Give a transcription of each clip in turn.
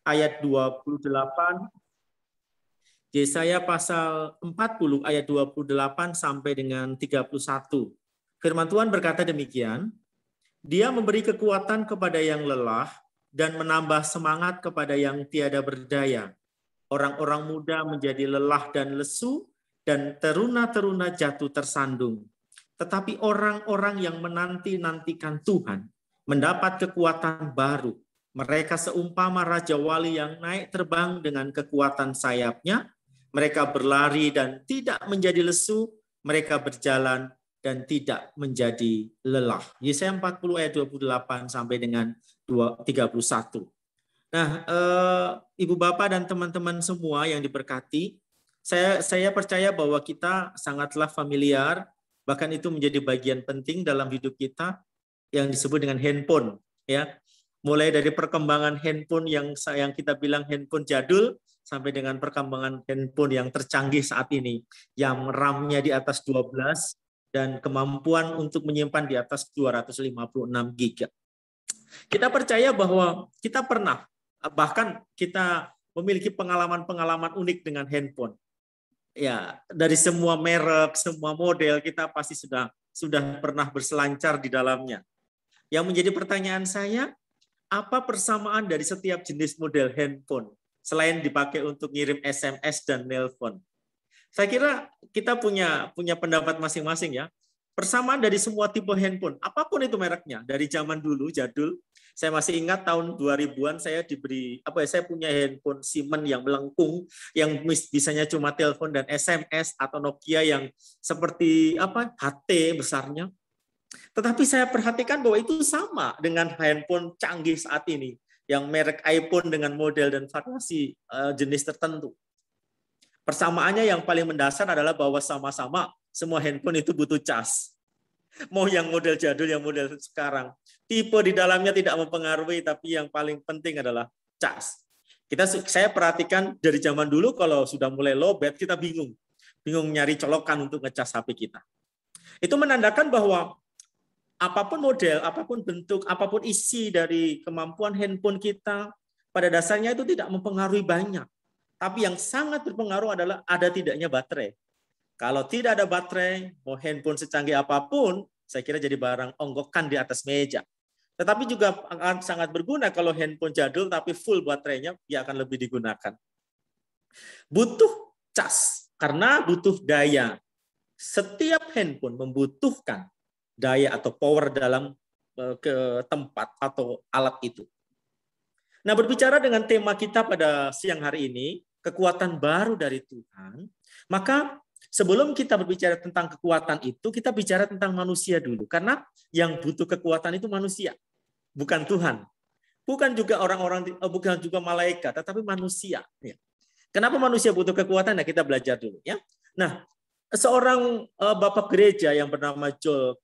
ayat 28, Yesaya pasal 40 ayat 28 sampai dengan 31. Firman Tuhan berkata demikian, Dia memberi kekuatan kepada yang lelah dan menambah semangat kepada yang tiada berdaya. Orang-orang muda menjadi lelah dan lesu, dan teruna-teruna jatuh tersandung. Tetapi orang-orang yang menanti-nantikan Tuhan mendapat kekuatan baru. Mereka seumpama Raja Wali yang naik terbang dengan kekuatan sayapnya. Mereka berlari dan tidak menjadi lesu. Mereka berjalan dan tidak menjadi lelah. Yesaya 40 ayat 28 sampai dengan 31. Nah, Ibu Bapak dan teman-teman semua yang diberkati, saya percaya bahwa kita sangatlah familiar, bahkan itu menjadi bagian penting dalam hidup kita yang disebut dengan handphone, ya. Mulai dari perkembangan handphone yang kita bilang handphone jadul sampai dengan perkembangan handphone yang tercanggih saat ini, yang RAM-nya di atas 12 dan kemampuan untuk menyimpan di atas 256 GB. Kita percaya bahwa kita pernah, bahkan kita memiliki pengalaman-pengalaman unik dengan handphone. Ya, dari semua merek, semua model kita pasti sudah pernah berselancar di dalamnya. Yang menjadi pertanyaan saya, apa persamaan dari setiap jenis model handphone selain dipakai untuk ngirim SMS dan nelpon? Saya kira kita punya pendapat masing-masing ya. Persamaan dari semua tipe handphone, apapun itu mereknya, dari zaman dulu jadul. Saya masih ingat tahun 2000-an saya saya punya handphone Siemens yang melengkung, yang bisanya cuma telepon dan SMS, atau Nokia yang seperti HT besarnya. Tetapi saya perhatikan bahwa itu sama dengan handphone canggih saat ini, yang merek iPhone dengan model dan variasi jenis tertentu. Persamaannya yang paling mendasar adalah bahwa sama-sama semua handphone itu butuh cas. Mau yang model jadul, yang model sekarang. Tipe di dalamnya tidak mempengaruhi, tapi yang paling penting adalah cas. Saya perhatikan dari zaman dulu kalau sudah mulai lowbat, kita bingung nyari colokan untuk ngecas HP kita. Itu menandakan bahwa apapun model, apapun bentuk, apapun isi dari kemampuan handphone kita, pada dasarnya itu tidak mempengaruhi banyak. Tapi yang sangat berpengaruh adalah ada tidaknya baterai. Kalau tidak ada baterai, mau handphone secanggih apapun, saya kira jadi barang onggokan di atas meja. Tetapi juga akan sangat berguna kalau handphone jadul tapi full baterainya, dia akan lebih digunakan. Butuh cas, karena butuh daya. Setiap handphone membutuhkan daya atau power dalam ke tempat atau alat itu. Nah, berbicara dengan tema kita pada siang hari ini, kekuatan baru dari Tuhan, maka sebelum kita berbicara tentang kekuatan itu, kita bicara tentang manusia dulu. Karena yang butuh kekuatan itu manusia, bukan Tuhan. Bukan juga bukan juga malaikat, tetapi manusia. Kenapa manusia butuh kekuatan? Nah, kita belajar dulu, ya. Nah, seorang bapak gereja yang bernama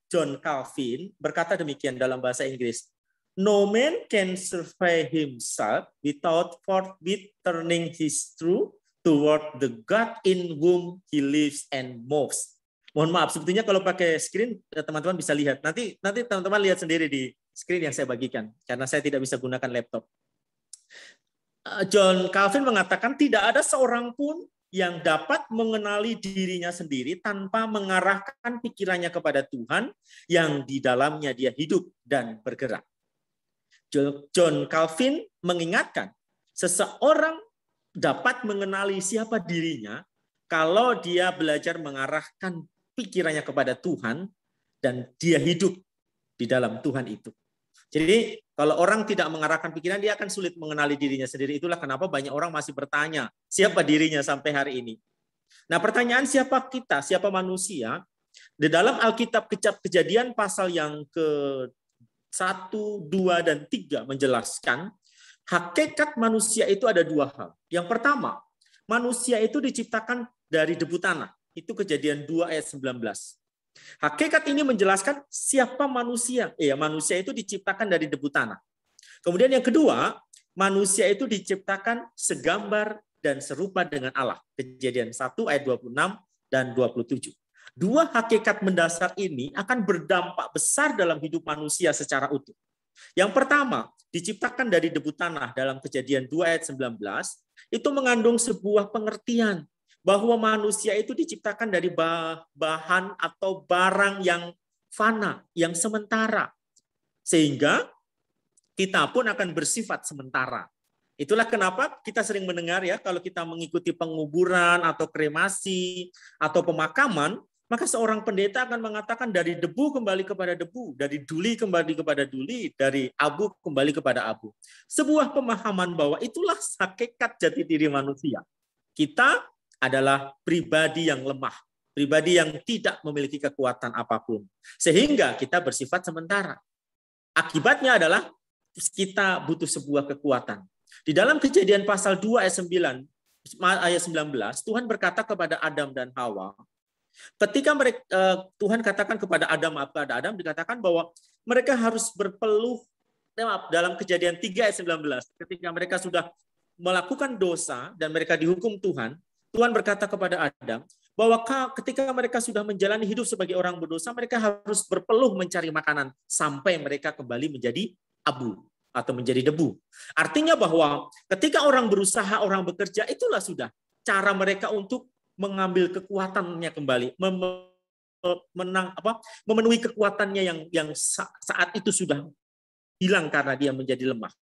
John Calvin berkata demikian dalam bahasa Inggris. No man can survey himself without forthwith turning his truth toward the God in whom he lives and moves. Mohon maaf, sebetulnya kalau pakai screen teman-teman bisa lihat. Nanti teman-teman lihat sendiri di screen yang saya bagikan karena saya tidak bisa gunakan laptop. John Calvin mengatakan tidak ada seorang pun yang dapat mengenali dirinya sendiri tanpa mengarahkan pikirannya kepada Tuhan yang di dalamnya dia hidup dan bergerak. John Calvin mengingatkan, seseorang dapat mengenali siapa dirinya kalau dia belajar mengarahkan pikirannya kepada Tuhan dan dia hidup di dalam Tuhan itu. Jadi kalau orang tidak mengarahkan pikiran, dia akan sulit mengenali dirinya sendiri. Itulah kenapa banyak orang masih bertanya, siapa dirinya sampai hari ini. Nah, pertanyaan siapa kita, siapa manusia, di dalam Alkitab Kejadian pasal yang ke-1, 2, dan 3 menjelaskan hakikat manusia itu ada dua hal. Yang pertama, manusia itu diciptakan dari debu tanah. Itu Kejadian 2 ayat 19. Hakikat ini menjelaskan siapa manusia. Manusia itu diciptakan dari debu tanah. Kemudian yang kedua, manusia itu diciptakan segambar dan serupa dengan Allah. Kejadian 1 ayat 26 dan 27. Dua hakikat mendasar ini akan berdampak besar dalam hidup manusia secara utuh. Yang pertama, diciptakan dari debu tanah dalam Kejadian 2 ayat 19, itu mengandung sebuah pengertian bahwa manusia itu diciptakan dari bahan atau barang yang fana, yang sementara. Sehingga kita pun akan bersifat sementara. Itulah kenapa kita sering mendengar ya, kalau kita mengikuti penguburan atau kremasi atau pemakaman, maka seorang pendeta akan mengatakan dari debu kembali kepada debu, dari duli kembali kepada duli, dari abu kembali kepada abu. Sebuah pemahaman bahwa itulah hakikat jati diri manusia. Kita adalah pribadi yang lemah, pribadi yang tidak memiliki kekuatan apapun. Sehingga kita bersifat sementara. Akibatnya adalah kita butuh sebuah kekuatan. Di dalam Kejadian pasal 2 ayat 19, Tuhan berkata kepada Adam dan Hawa, ketika Tuhan katakan kepada Adam, dikatakan bahwa mereka harus berpeluh, dalam Kejadian 3 ayat 19, ketika mereka sudah melakukan dosa dan mereka dihukum Tuhan, Tuhan berkata kepada Adam, bahwa ketika mereka sudah menjalani hidup sebagai orang berdosa, mereka harus berpeluh mencari makanan sampai mereka kembali menjadi abu atau menjadi debu. Artinya bahwa ketika orang berusaha, orang bekerja, itulah sudah cara mereka untuk mengambil kekuatannya kembali, memenuhi kekuatannya yang saat itu sudah hilang karena dia menjadi lemah.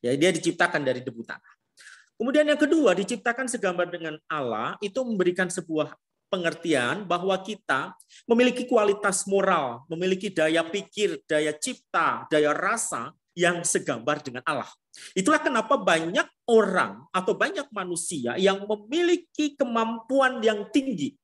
Ya, dia diciptakan dari debu tanah. Kemudian yang kedua, diciptakan segambar dengan Allah, itu memberikan sebuah pengertian bahwa kita memiliki kualitas moral, memiliki daya pikir, daya cipta, daya rasa yang segambar dengan Allah. Itulah kenapa banyak orang atau banyak manusia yang memiliki kemampuan yang tinggi.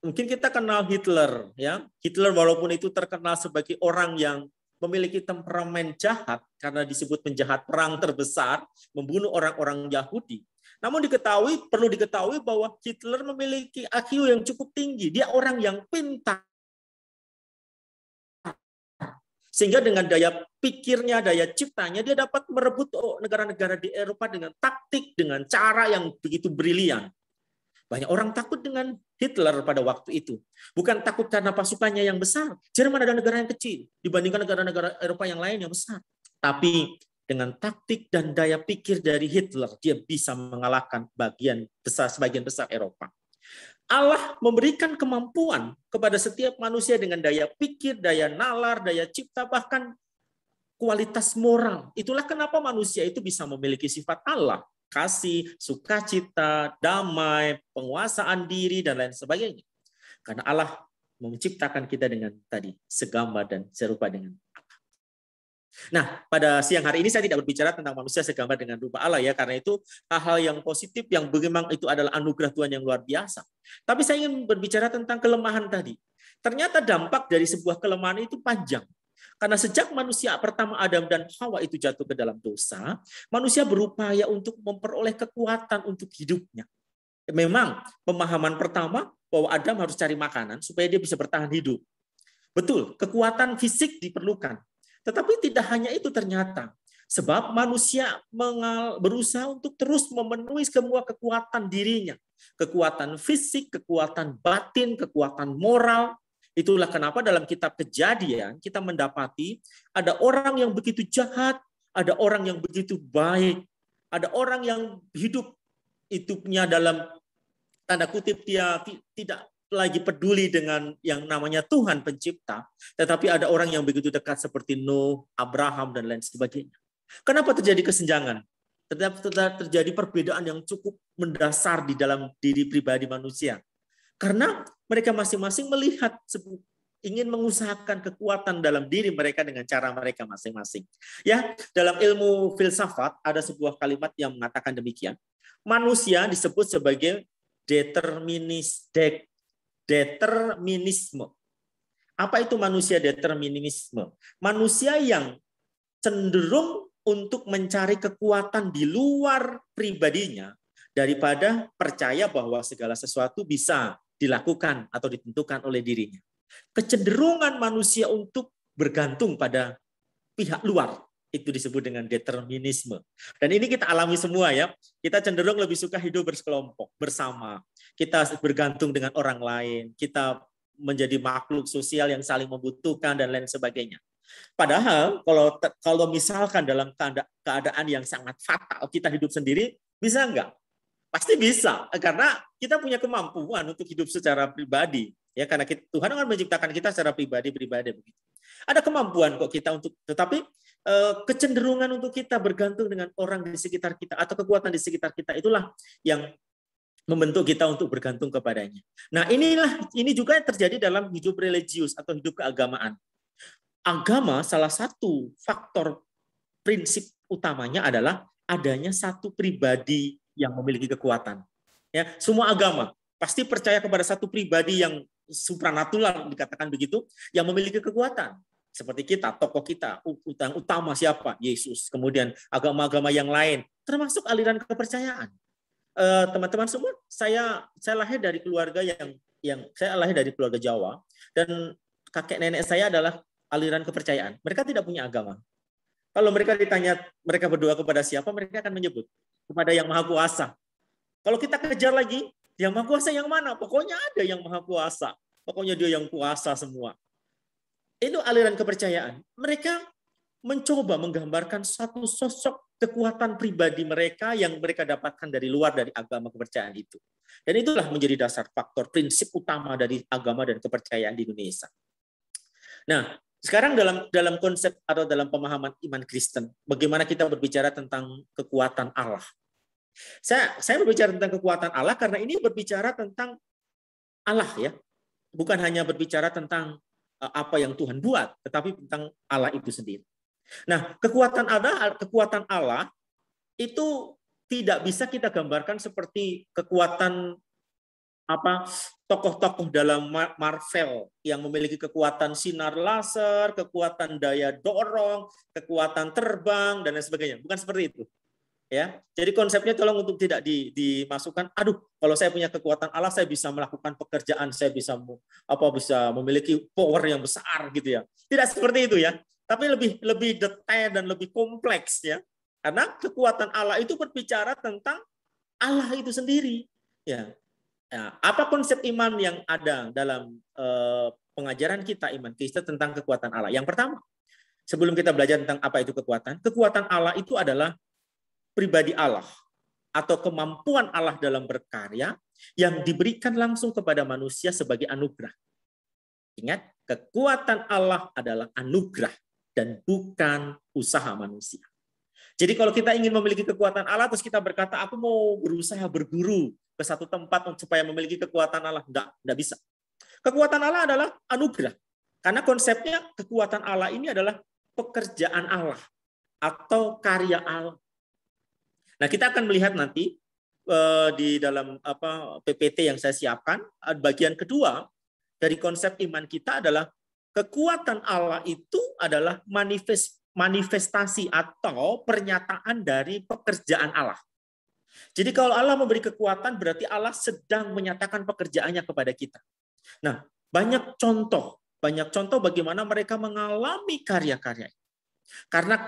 Mungkin kita kenal Hitler, ya. Hitler walaupun itu terkenal sebagai orang yang memiliki temperamen jahat karena disebut penjahat perang terbesar, membunuh orang-orang Yahudi. Namun perlu diketahui bahwa Hitler memiliki IQ yang cukup tinggi. Dia orang yang pintar. Sehingga dengan daya pikirnya, daya ciptanya, dia dapat merebut negara-negara di Eropa dengan taktik, dengan cara yang begitu brilian. Banyak orang takut dengan Hitler pada waktu itu. Bukan takut karena pasukannya yang besar. Jerman adalah negara yang kecil dibandingkan negara-negara Eropa yang lain yang besar. Tapi dengan taktik dan daya pikir dari Hitler, dia bisa mengalahkan sebagian besar Eropa. Allah memberikan kemampuan kepada setiap manusia dengan daya pikir, daya nalar, daya cipta, bahkan kualitas moral. Itulah kenapa manusia itu bisa memiliki sifat Allah. Kasih, sukacita, damai, penguasaan diri, dan lain sebagainya. Karena Allah menciptakan kita dengan tadi segambar dan serupa dengan Allah. Nah, pada siang hari ini saya tidak berbicara tentang manusia segambar dengan rupa Allah ya, karena itu hal-hal yang positif yang memang itu adalah anugerah Tuhan yang luar biasa. Tapi saya ingin berbicara tentang kelemahan tadi. Ternyata dampak dari sebuah kelemahan itu panjang. Karena sejak manusia pertama Adam dan Hawa itu jatuh ke dalam dosa, manusia berupaya untuk memperoleh kekuatan untuk hidupnya. Memang pemahaman pertama bahwa Adam harus cari makanan supaya dia bisa bertahan hidup. Betul, kekuatan fisik diperlukan. Tetapi tidak hanya itu ternyata. Sebab manusia berusaha untuk terus memenuhi semua kekuatan dirinya. Kekuatan fisik, kekuatan batin, kekuatan moral. Itulah kenapa dalam kitab Kejadian kita mendapati ada orang yang begitu jahat, ada orang yang begitu baik, ada orang yang hidup hidupnya dalam tanda kutip dia tidak lagi peduli dengan yang namanya Tuhan pencipta, tetapi ada orang yang begitu dekat seperti Nuh, Abraham, dan lain sebagainya. Kenapa terjadi kesenjangan? Terjadi perbedaan yang cukup mendasar di dalam diri pribadi manusia. Karena mereka masing-masing melihat, ingin mengusahakan kekuatan dalam diri mereka dengan cara mereka masing-masing. Ya, dalam ilmu filsafat ada sebuah kalimat yang mengatakan demikian. Manusia disebut sebagai determinisme. Apa itu manusia determinisme? Manusia yang cenderung untuk mencari kekuatan di luar pribadinya daripada percaya bahwa segala sesuatu bisa dilakukan atau ditentukan oleh dirinya. Kecenderungan manusia untuk bergantung pada pihak luar itu disebut dengan determinisme. Dan ini kita alami semua ya. Kita cenderung lebih suka hidup bersekelompok, bersama. Kita bergantung dengan orang lain. Kita menjadi makhluk sosial yang saling membutuhkan dan lain sebagainya. Padahal kalau misalkan dalam keadaan yang sangat fatal kita hidup sendiri, bisa enggak? Pasti bisa, karena kita punya kemampuan untuk hidup secara pribadi. Ya, karena Tuhan akan menciptakan kita secara pribadi-pribadi begitu. Ada kemampuan kok kita untuk, tetapi kecenderungan untuk kita bergantung dengan orang di sekitar kita atau kekuatan di sekitar kita, itulah yang membentuk kita untuk bergantung kepadanya. Nah, ini juga yang terjadi dalam hidup religius atau hidup keagamaan. Agama, salah satu faktor prinsip utamanya adalah adanya satu pribadi yang memiliki kekuatan. Ya, semua agama pasti percaya kepada satu pribadi yang supranatural, dikatakan begitu, yang memiliki kekuatan. Seperti kita, tokoh kita, utama siapa? Yesus. Kemudian agama-agama yang lain, termasuk aliran kepercayaan. Teman-teman semua, saya lahir dari keluarga saya lahir dari keluarga Jawa, dan kakek nenek saya adalah aliran kepercayaan. Mereka tidak punya agama. Kalau mereka ditanya mereka berdoa kepada siapa, mereka akan menyebut kepada Yang Maha Kuasa. Kalau kita kejar lagi, Yang Maha Kuasa yang mana? Pokoknya ada Yang Maha Kuasa. Pokoknya Dia yang kuasa semua. Itu aliran kepercayaan. Mereka mencoba menggambarkan satu sosok kekuatan pribadi mereka yang mereka dapatkan dari luar dari agama kepercayaan itu. Dan itulah menjadi dasar faktor prinsip utama dari agama dan kepercayaan di Indonesia. Nah, sekarang dalam konsep atau dalam pemahaman iman Kristen, bagaimana kita berbicara tentang kekuatan Allah? Saya berbicara tentang kekuatan Allah karena ini berbicara tentang Allah, ya, bukan hanya berbicara tentang apa yang Tuhan buat, tetapi tentang Allah itu sendiri. Nah, kekuatan Allah itu tidak bisa kita gambarkan seperti kekuatan tokoh-tokoh dalam Marvel yang memiliki kekuatan sinar laser, kekuatan daya dorong, kekuatan terbang, dan lain sebagainya. Bukan seperti itu. Ya, jadi konsepnya tolong untuk tidak dimasukkan. Aduh, kalau saya punya kekuatan Allah, saya bisa melakukan pekerjaan, saya bisa memiliki power yang besar gitu ya. Tidak seperti itu ya. Tapi lebih detail dan lebih kompleks ya. Karena kekuatan Allah itu berbicara tentang Allah itu sendiri. Ya. Nah, apa konsep iman yang ada dalam pengajaran kita iman Kristen tentang kekuatan Allah? Yang pertama, sebelum kita belajar tentang apa itu kekuatan Allah itu adalah pribadi Allah atau kemampuan Allah dalam berkarya yang diberikan langsung kepada manusia sebagai anugerah. Ingat, kekuatan Allah adalah anugerah dan bukan usaha manusia. Jadi kalau kita ingin memiliki kekuatan Allah, terus kita berkata, aku mau berusaha berguru ke satu tempat supaya memiliki kekuatan Allah. Enggak bisa. Kekuatan Allah adalah anugerah. Karena konsepnya kekuatan Allah ini adalah pekerjaan Allah atau karya Allah. Nah, kita akan melihat nanti di dalam PPT yang saya siapkan, bagian kedua dari konsep iman kita adalah kekuatan Allah itu adalah manifestasi atau pernyataan dari pekerjaan Allah. Jadi kalau Allah memberi kekuatan, berarti Allah sedang menyatakan pekerjaannya kepada kita. Nah, banyak contoh bagaimana mereka mengalami karya-karya. Karena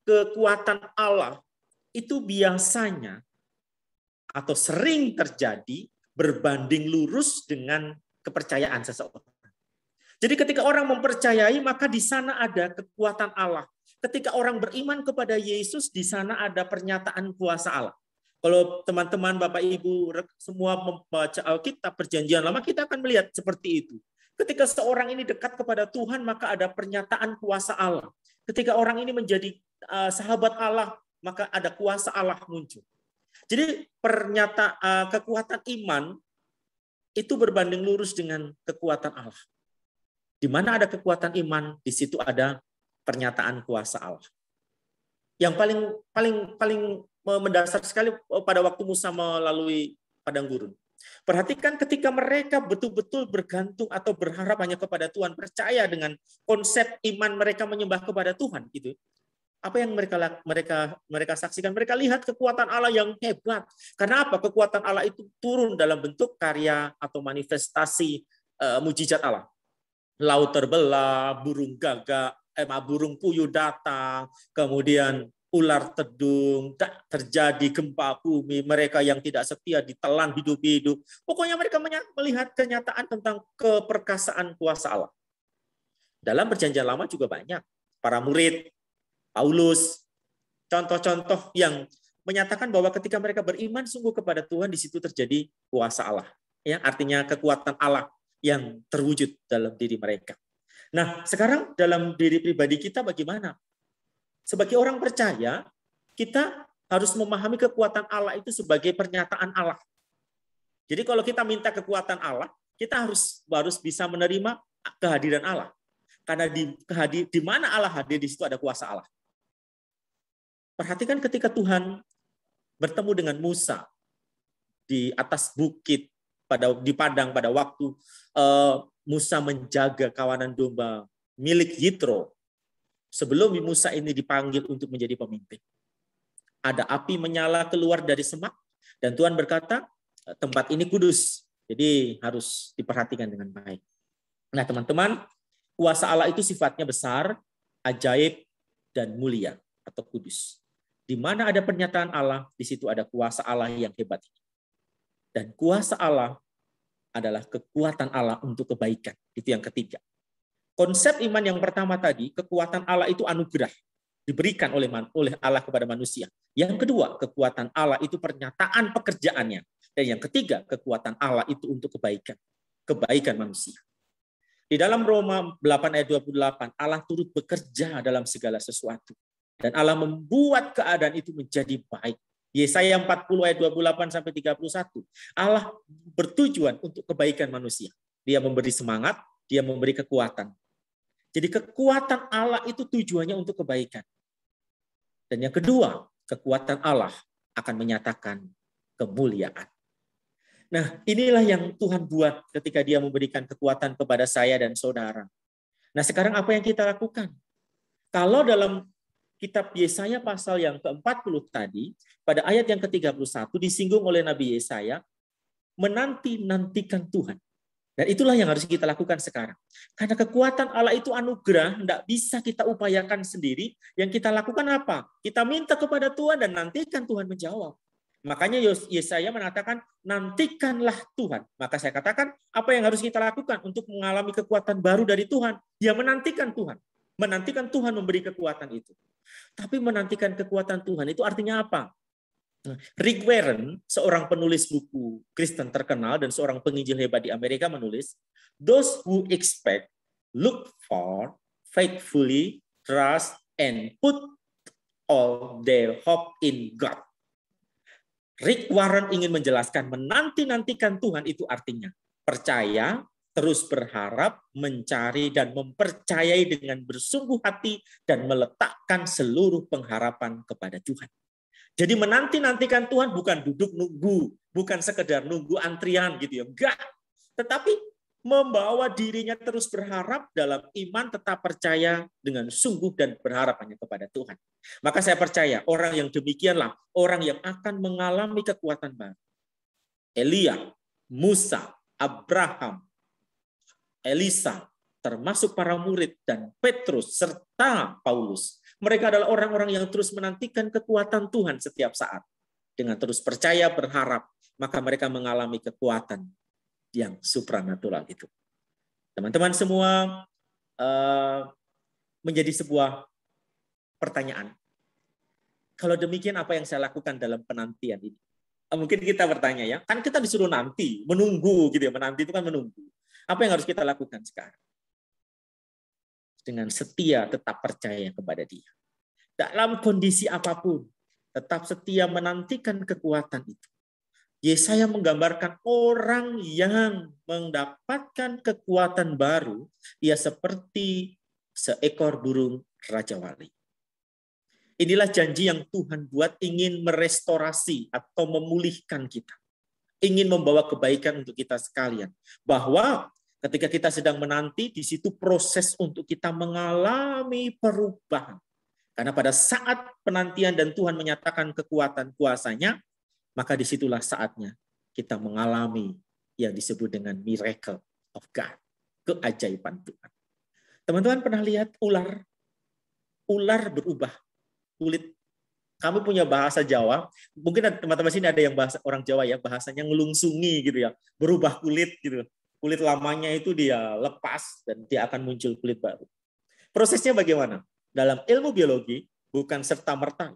kekuatan Allah itu biasanya atau sering terjadi berbanding lurus dengan kepercayaan seseorang. Jadi ketika orang mempercayai, maka di sana ada kekuatan Allah. Ketika orang beriman kepada Yesus, di sana ada pernyataan kuasa Allah. Kalau teman-teman, Bapak, Ibu, semua membaca Alkitab Perjanjian Lama, kita akan melihat seperti itu. Ketika seorang ini dekat kepada Tuhan, maka ada pernyataan kuasa Allah. Ketika orang ini menjadi sahabat Allah, maka ada kuasa Allah muncul. Jadi kekuatan iman itu berbanding lurus dengan kekuatan Allah. Di mana ada kekuatan iman, di situ ada pernyataan kuasa Allah. Yang paling mendasar sekali pada waktu Musa melalui padang gurun. Perhatikan ketika mereka betul-betul bergantung atau berharap hanya kepada Tuhan, percaya dengan konsep iman mereka menyembah kepada Tuhan itu. Apa yang mereka saksikan? Mereka lihat kekuatan Allah yang hebat. Karena apa? Kekuatan Allah itu turun dalam bentuk karya atau manifestasi mujizat Allah. Laut terbelah, burung gagak, burung puyuh datang, kemudian ular tedung, terjadi gempa bumi, mereka yang tidak setia ditelan hidup-hidup. Pokoknya mereka melihat kenyataan tentang keperkasaan kuasa Allah. Dalam Perjanjian Lama juga banyak. Para murid, Paulus, contoh-contoh yang menyatakan bahwa ketika mereka beriman sungguh kepada Tuhan, di situ terjadi kuasa Allah. Ya, artinya kekuatan Allah yang terwujud dalam diri mereka. Nah, sekarang dalam diri pribadi kita bagaimana? Sebagai orang percaya, kita harus memahami kekuatan Allah itu sebagai pernyataan Allah. Jadi kalau kita minta kekuatan Allah, kita harus bisa menerima kehadiran Allah. Karena di mana Allah hadir, di situ ada kuasa Allah. Perhatikan ketika Tuhan bertemu dengan Musa di atas bukit di padang pada waktu Musa menjaga kawanan domba milik Yitro. Sebelum Musa ini dipanggil untuk menjadi pemimpin. Ada api menyala keluar dari semak dan Tuhan berkata, tempat ini kudus. Jadi harus diperhatikan dengan baik. Nah, teman-teman, kuasa Allah itu sifatnya besar, ajaib, dan mulia atau kudus. Di mana ada pernyataan Allah, di situ ada kuasa Allah yang hebat. Dan kuasa Allah adalah kekuatan Allah untuk kebaikan. Itu yang ketiga. Konsep iman yang pertama tadi, kekuatan Allah itu anugerah. Diberikan oleh Allah kepada manusia. Yang kedua, kekuatan Allah itu pernyataan pekerjaannya. Dan yang ketiga, kekuatan Allah itu untuk kebaikan. Kebaikan manusia. Di dalam Roma 8 ayat 28, Allah turut bekerja dalam segala sesuatu. Dan Allah membuat keadaan itu menjadi baik. Yesaya 40 ayat 28 sampai 31. Allah bertujuan untuk kebaikan manusia. Dia memberi semangat, dia memberi kekuatan. Jadi kekuatan Allah itu tujuannya untuk kebaikan. Dan yang kedua, kekuatan Allah akan menyatakan kemuliaan. Nah, inilah yang Tuhan buat ketika Dia memberikan kekuatan kepada saya dan saudara. Nah, sekarang apa yang kita lakukan? Kalau dalam kitab Yesaya pasal yang ke-40 tadi, pada ayat yang ke-31 disinggung oleh Nabi Yesaya, menanti-nantikan Tuhan. Dan itulah yang harus kita lakukan sekarang. Karena kekuatan Allah itu anugerah, tidak bisa kita upayakan sendiri. Yang kita lakukan apa? Kita minta kepada Tuhan dan nantikan Tuhan menjawab. Makanya Yesaya mengatakan, nantikanlah Tuhan. Maka saya katakan, apa yang harus kita lakukan untuk mengalami kekuatan baru dari Tuhan? Ya menantikan Tuhan. Menantikan Tuhan memberi kekuatan itu. Tapi menantikan kekuatan Tuhan itu artinya apa? Rick Warren, seorang penulis buku Kristen terkenal dan seorang penginjil hebat di Amerika menulis, those who expect, look for, faithfully, trust, and put all their hope in God. Rick Warren ingin menjelaskan menanti-nantikan Tuhan itu artinya percaya, terus berharap, mencari, dan mempercayai dengan bersungguh hati dan meletakkan seluruh pengharapan kepada Tuhan. Jadi menanti-nantikan Tuhan bukan duduk nunggu, bukan sekedar nunggu antrian gitu ya, enggak. Tetapi membawa dirinya terus berharap dalam iman, tetap percaya dengan sungguh dan berharap hanya kepada Tuhan. Maka saya percaya orang yang demikianlah orang yang akan mengalami kekuatan baru. Elia, Musa, Abraham, Elisa, termasuk para murid dan Petrus serta Paulus. Mereka adalah orang-orang yang terus menantikan kekuatan Tuhan setiap saat. Dengan terus percaya, berharap, maka mereka mengalami kekuatan yang supranatural itu. Teman-teman semua, menjadi sebuah pertanyaan. Kalau demikian apa yang saya lakukan dalam penantian ini? Mungkin kita bertanya ya, kan kita disuruh nanti, menunggu gitu ya, menanti itu kan menunggu. Apa yang harus kita lakukan sekarang? Dengan setia tetap percaya kepada Dia. Dalam kondisi apapun, tetap setia menantikan kekuatan itu. Yesaya menggambarkan orang yang mendapatkan kekuatan baru, ia seperti seekor burung Raja Wali. Inilah janji yang Tuhan buat, ingin merestorasi atau memulihkan kita. Ingin membawa kebaikan untuk kita sekalian. Bahwa ketika kita sedang menanti, di situ proses untuk kita mengalami perubahan. Karena pada saat penantian dan Tuhan menyatakan kekuatan kuasanya, maka disitulah saatnya kita mengalami yang disebut dengan miracle of God. Keajaiban Tuhan. Teman-teman pernah lihat ular? Ular berubah kulit. Kami punya bahasa Jawa, mungkin teman-teman sini ada yang bahasa orang Jawa ya, bahasanya ngelungsungi gitu ya, berubah kulit gitu. kulit lamanya itu dia lepas dan dia akan muncul kulit baru. Prosesnya bagaimana? Dalam ilmu biologi bukan serta-merta.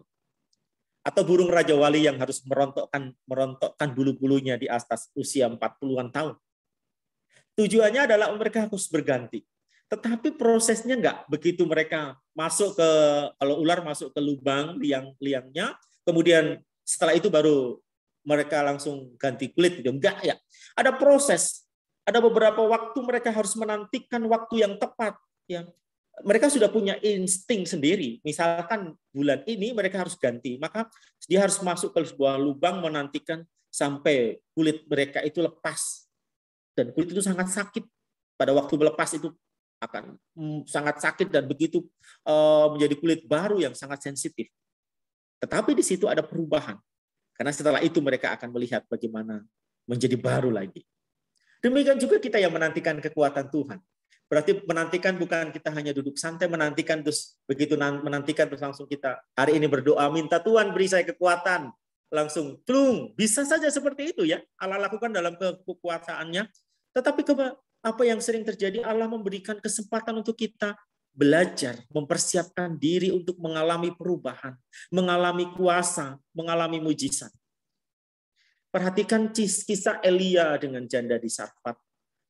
Atau burung Raja Wali yang harus merontokkan bulu-bulunya di atas usia 40-an tahun. Tujuannya adalah mereka harus berganti. Tetapi prosesnya enggak begitu mereka masuk ke, kalau ular masuk ke lubang liang-liangnya, kemudian setelah itu baru mereka langsung ganti kulit. Enggak ya. Ada proses. Ada beberapa waktu mereka harus menantikan waktu yang tepat. Ya. Mereka sudah punya insting sendiri. Misalkan bulan ini mereka harus ganti, maka dia harus masuk ke sebuah lubang menantikan sampai kulit mereka itu lepas. Dan kulit itu sangat sakit. Pada waktu melepas itu akan sangat sakit dan begitu menjadi kulit baru yang sangat sensitif. Tetapi di situ ada perubahan. Karena setelah itu mereka akan melihat bagaimana menjadi baru lagi. Demikian juga kita yang menantikan kekuatan Tuhan. Berarti menantikan bukan kita hanya duduk santai menantikan terus begitu menantikan terus langsung kita hari ini berdoa minta Tuhan beri saya kekuatan langsung plung bisa saja seperti itu ya Allah lakukan dalam kekuasaannya. Tetapi apa yang sering terjadi Allah memberikan kesempatan untuk kita belajar mempersiapkan diri untuk mengalami perubahan, mengalami kuasa, mengalami mujizat. Perhatikan kisah Elia dengan janda di Sarfat.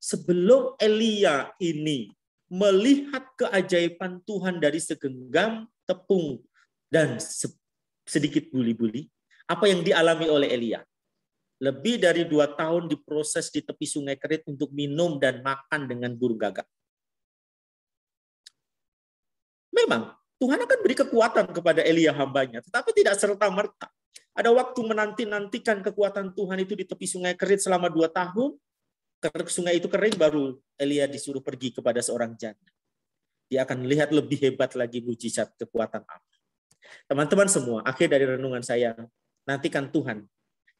Sebelum Elia ini melihat keajaiban Tuhan dari segenggam tepung dan sedikit buli-buli, apa yang dialami oleh Elia? Lebih dari 2 tahun diproses di tepi sungai Kerit untuk minum dan makan dengan burung gagak. Memang Tuhan akan beri kekuatan kepada Elia hambanya, tetapi tidak serta-merta. Ada waktu menanti-nantikan kekuatan Tuhan itu di tepi sungai Kerit selama 2 tahun. Sungai itu kering baru Elia disuruh pergi kepada seorang janda. Dia akan melihat lebih hebat lagi mujizat kekuatan Allah. Teman-teman semua, akhir dari renungan saya, nantikan Tuhan.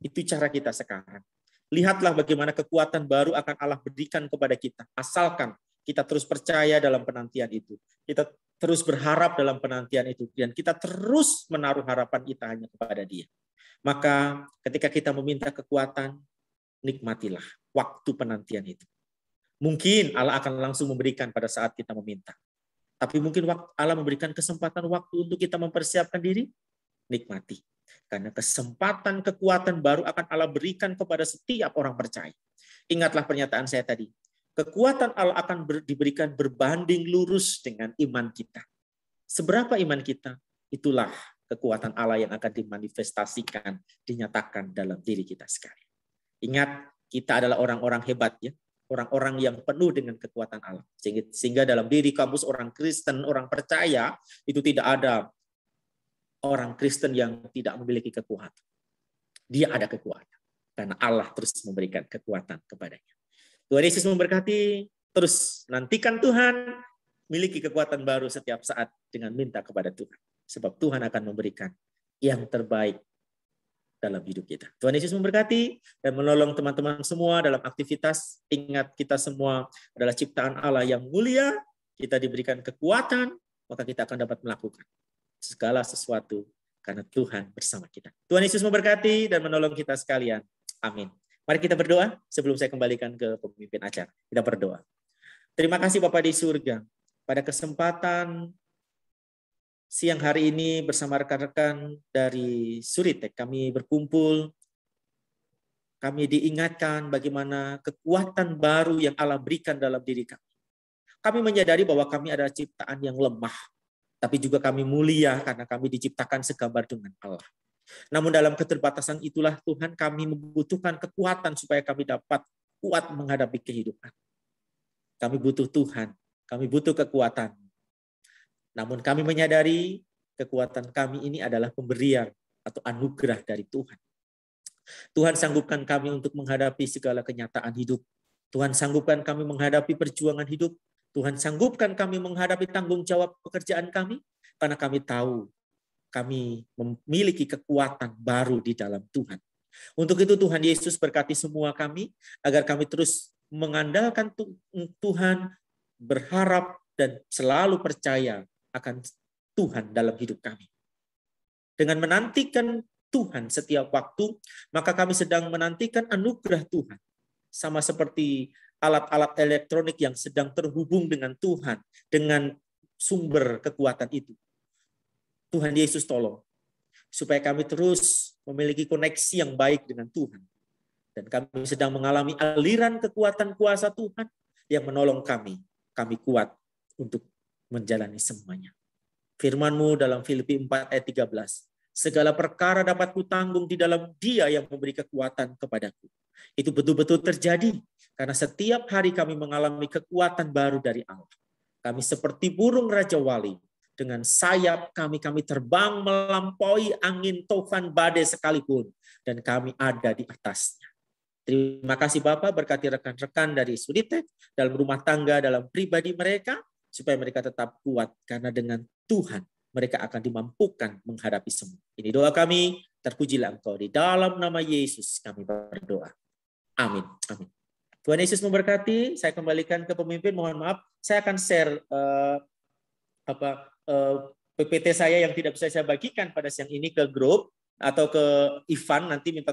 Itu cara kita sekarang. Lihatlah bagaimana kekuatan baru akan Allah berikan kepada kita. Asalkan kita terus percaya dalam penantian itu. Kita terus berharap dalam penantian itu. Dan kita terus menaruh harapan kita hanya kepada Dia. Maka ketika kita meminta kekuatan, nikmatilah waktu penantian itu. Mungkin Allah akan langsung memberikan pada saat kita meminta. Tapi mungkin Allah memberikan kesempatan waktu untuk kita mempersiapkan diri, nikmati. Karena kesempatan kekuatan baru akan Allah berikan kepada setiap orang percaya. Ingatlah pernyataan saya tadi. Kekuatan Allah akan diberikan berbanding lurus dengan iman kita. Seberapa iman kita, itulah kekuatan Allah yang akan dimanifestasikan, dinyatakan dalam diri kita sekalian. Ingat, kita adalah orang-orang hebat ya, orang-orang yang penuh dengan kekuatan Allah. Sehingga dalam diri kamus orang Kristen, orang percaya, itu tidak ada orang Kristen yang tidak memiliki kekuatan. Dia ada kekuatan. Karena Allah terus memberikan kekuatan kepadanya. Tuhan Yesus memberkati, terus nantikan Tuhan, miliki kekuatan baru setiap saat dengan minta kepada Tuhan. Sebab Tuhan akan memberikan yang terbaik dalam hidup kita. Tuhan Yesus memberkati dan menolong teman-teman semua dalam aktivitas. Ingat kita semua adalah ciptaan Allah yang mulia. Kita diberikan kekuatan, maka kita akan dapat melakukan segala sesuatu karena Tuhan bersama kita. Tuhan Yesus memberkati dan menolong kita sekalian. Amin. Mari kita berdoa sebelum saya kembalikan ke pemimpin acara. Kita berdoa. Terima kasih Bapa di surga. Pada kesempatan siang hari ini bersama rekan-rekan dari Suritek kami berkumpul, kami diingatkan bagaimana kekuatan baru yang Allah berikan dalam diri kami. Kami menyadari bahwa kami adalah ciptaan yang lemah, tapi juga kami mulia karena kami diciptakan segambar dengan Allah. Namun dalam keterbatasan itulah Tuhan kami membutuhkan kekuatan supaya kami dapat kuat menghadapi kehidupan. Kami butuh Tuhan, kami butuh kekuatan. Namun kami menyadari kekuatan kami ini adalah pemberian atau anugerah dari Tuhan. Tuhan sanggupkan kami untuk menghadapi segala kenyataan hidup. Tuhan sanggupkan kami menghadapi perjuangan hidup. Tuhan sanggupkan kami menghadapi tanggung jawab pekerjaan kami. Karena kami tahu kami memiliki kekuatan baru di dalam Tuhan. Untuk itu Tuhan Yesus berkati semua kami, agar kami terus mengandalkan Tuhan, berharap dan selalu percaya akan Tuhan dalam hidup kami. Dengan menantikan Tuhan setiap waktu, maka kami sedang menantikan anugerah Tuhan. Sama seperti alat-alat elektronik yang sedang terhubung dengan Tuhan, dengan sumber kekuatan itu. Tuhan Yesus tolong, supaya kami terus memiliki koneksi yang baik dengan Tuhan. Dan kami sedang mengalami aliran kekuatan kuasa Tuhan yang menolong kami. Kami kuat untuk menjalani semuanya. Firman-Mu dalam Filipi 4 ayat 13. Segala perkara dapat kutanggung di dalam Dia yang memberi kekuatan kepadaku. Itu betul-betul terjadi karena setiap hari kami mengalami kekuatan baru dari Allah. Kami seperti burung Raja Wali. Dengan sayap kami terbang melampaui angin tofan badai sekalipun. Dan kami ada di atasnya. Terima kasih Bapak, berkati rekan-rekan dari Suditek, dalam rumah tangga, dalam pribadi mereka, supaya mereka tetap kuat. Karena dengan Tuhan, mereka akan dimampukan menghadapi semua. Ini doa kami, terpujilah Engkau. Di dalam nama Yesus kami berdoa. Amin. Amin. Tuhan Yesus memberkati. Saya kembalikan ke pemimpin. Mohon maaf, saya akan share PPT saya yang tidak bisa saya bagikan pada siang ini ke grup atau ke Ivan. Nanti minta